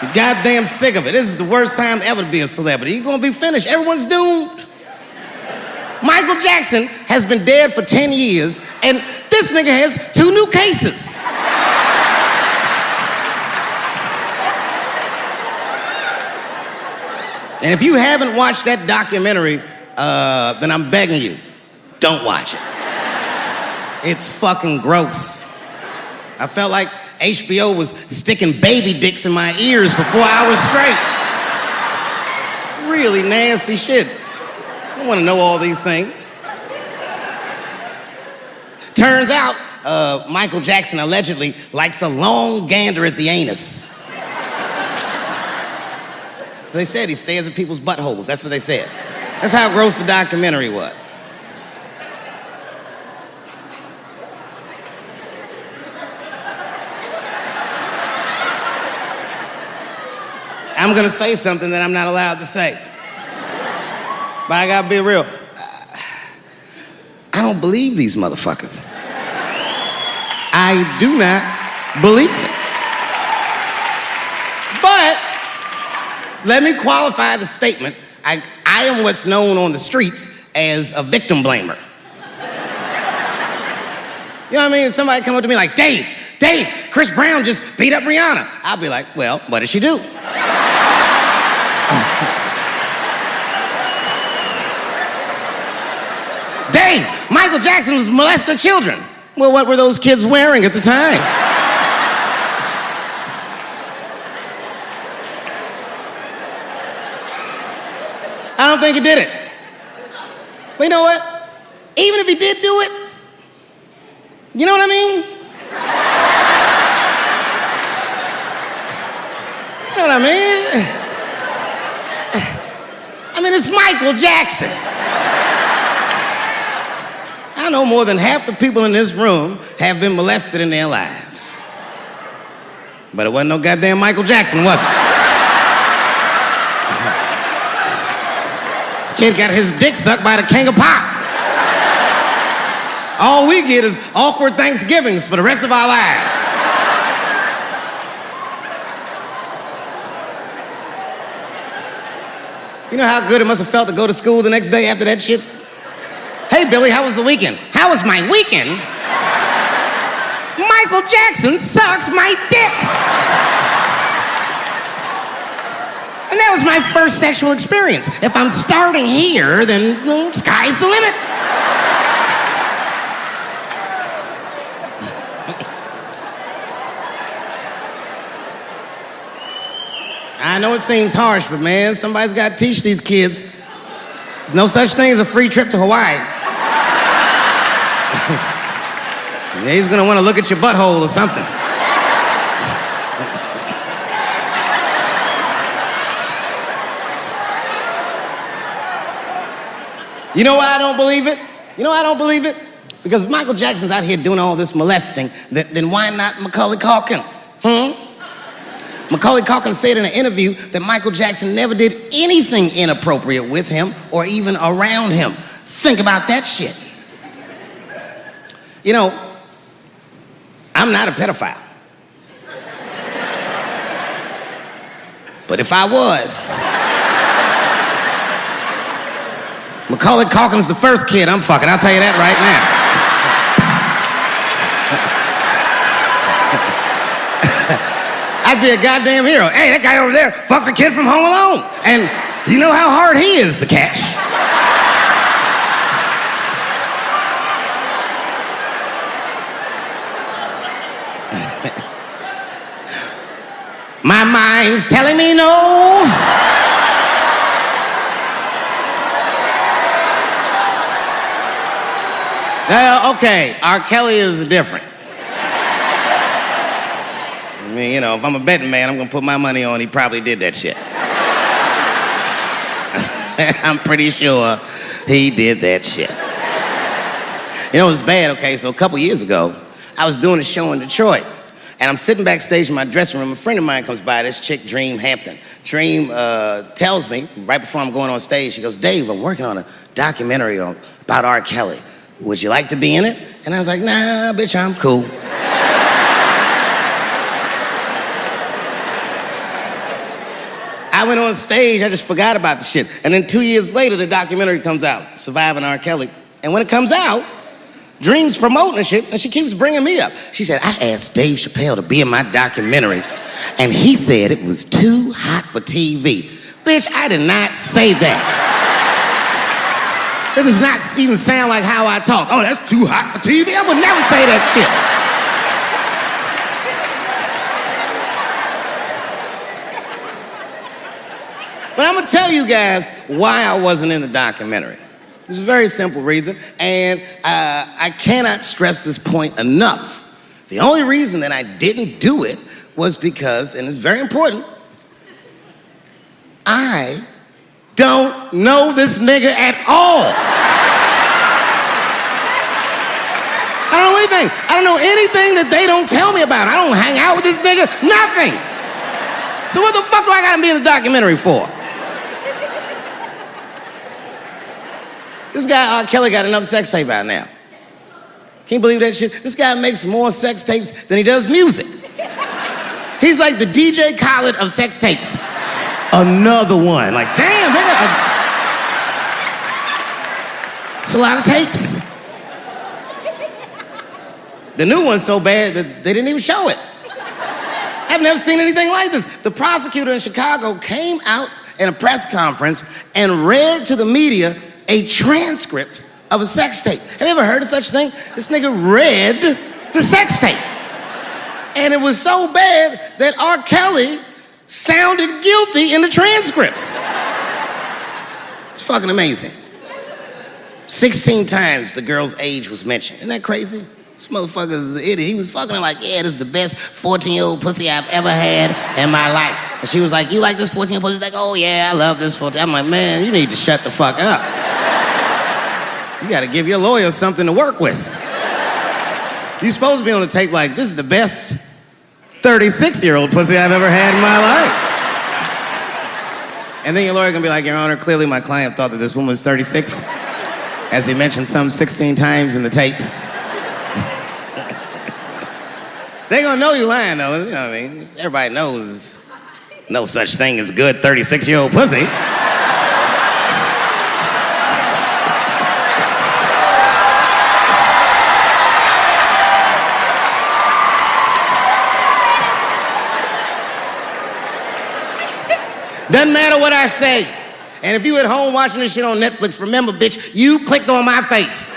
I'm goddamn sick of it. This is the worst time ever to be a celebrity. You're gonna be finished. Everyone's doomed. Michael Jackson has been dead for 10 years, and this nigga has 2 new cases. And if you haven't watched that documentary, then I'm begging you, don't watch it. It's fucking gross. I felt like HBO was sticking baby dicks in my ears for 4 hours straight. Really nasty shit. I don't want to know all these things. Turns out, Michael Jackson allegedly likes a long gander at the anus. So they said he stares at people's buttholes. That's what they said. That's how gross the documentary was. I'm gonna say something that I'm not allowed to say. But I gotta be real. I don't believe these motherfuckers. I do not believe it. But let me qualify the statement. I am what's known on the streets as a victim blamer. You know what I mean? Somebody come up to me like, Dave, Chris Brown just beat up Rihanna. I'll be like, well, what did she do? Dave, Michael Jackson was molesting children. Well, what were those kids wearing at the time? I don't think he did it. But you know what? Even if he did do it, you know what I mean? You know what I mean? I mean, it's Michael Jackson. I know more than half the people in this room have been molested in their lives. But it wasn't no goddamn Michael Jackson, was it? This kid got his dick sucked by the king of pop. All we get is awkward Thanksgivings for the rest of our lives. You know how good it must have felt to go to school the next day after that shit? Hey, Billy, how was the weekend? How was my weekend? Michael Jackson sucked my dick. And that was my first sexual experience. If I'm starting here, then sky's the limit. I know it seems harsh, but man, somebody's got to teach these kids. There's no such thing as a free trip to Hawaii. He's gonna want to look at your butthole or something. You know why I don't believe it? You know why I don't believe it? Because if Michael Jackson's out here doing all this molesting, then why not Macaulay Culkin? Macaulay Culkin said in an interview that Michael Jackson never did anything inappropriate with him or even around him. Think about that shit. You know, I'm not a pedophile. But if I was, Macaulay Culkin's the first kid I'm fucking, I'll tell you that right now. I'd be a goddamn hero. Hey, that guy over there fucks a kid from Home Alone. And you know how hard he is to catch. My mind's telling me no. Okay, R. Kelly is different. I mean, you know, if I'm a betting man, I'm gonna put my money on he probably did that shit. I'm pretty sure he did that shit. You know, it was bad, okay, so a couple years ago, I was doing a show in Detroit, and I'm sitting backstage in my dressing room. A friend of mine comes by, this chick, Dream Hampton. Dream tells me, right before I'm going on stage, she goes, Dave, I'm working on a documentary about R. Kelly. Would you like to be in it? And I was like, nah, bitch, I'm cool. I went on stage, I just forgot about the shit. And then 2 years later, the documentary comes out, Surviving R. Kelly. And when it comes out, Dream's promoting the shit, and she keeps bringing me up. She said, I asked Dave Chappelle to be in my documentary, and he said it was too hot for TV. Bitch, I did not say that. It does not even sound like how I talk. Oh, that's too hot for TV? I would never say that shit. But I'm gonna tell you guys why I wasn't in the documentary. There's a very simple reason, and I cannot stress this point enough. The only reason that I didn't do it was because, and it's very important, I don't know this nigga at all. I don't know anything. I don't know anything that they don't tell me about. I don't hang out with this nigga, nothing. So what the fuck do I gotta be in the documentary for? This guy, R. Kelly, got another sex tape out now. Can't believe that shit. This guy makes more sex tapes than he does music. He's like the DJ Khaled of sex tapes. Another one. Like, damn, nigga. It's a lot of tapes. The new one's so bad that they didn't even show it. I've never seen anything like this. The prosecutor in Chicago came out in a press conference and read to the media a transcript of a sex tape. Have you ever heard of such thing? This nigga read the sex tape. And it was so bad that R. Kelly sounded guilty in the transcripts. It's fucking amazing. 16 times the girl's age was mentioned. Isn't that crazy? This motherfucker is an idiot. He was fucking her like, yeah, this is the best 14-year-old pussy I've ever had in my life. And she was like, you like this 14-year-old pussy? He's like, oh yeah, I love this 14. I'm like, man, you need to shut the fuck up. You gotta give your lawyer something to work with. You're supposed to be on the tape like, this is the best 36-year-old pussy I've ever had in my life. And then your lawyer gonna be like, Your Honor, clearly my client thought that this woman was 36, as he mentioned some 16 times in the tape. They gonna know you lying though, you know what I mean? Everybody knows no such thing as good 36-year-old pussy. Doesn't matter what I say. And if you at home watching this shit on Netflix, remember, bitch, you clicked on my face.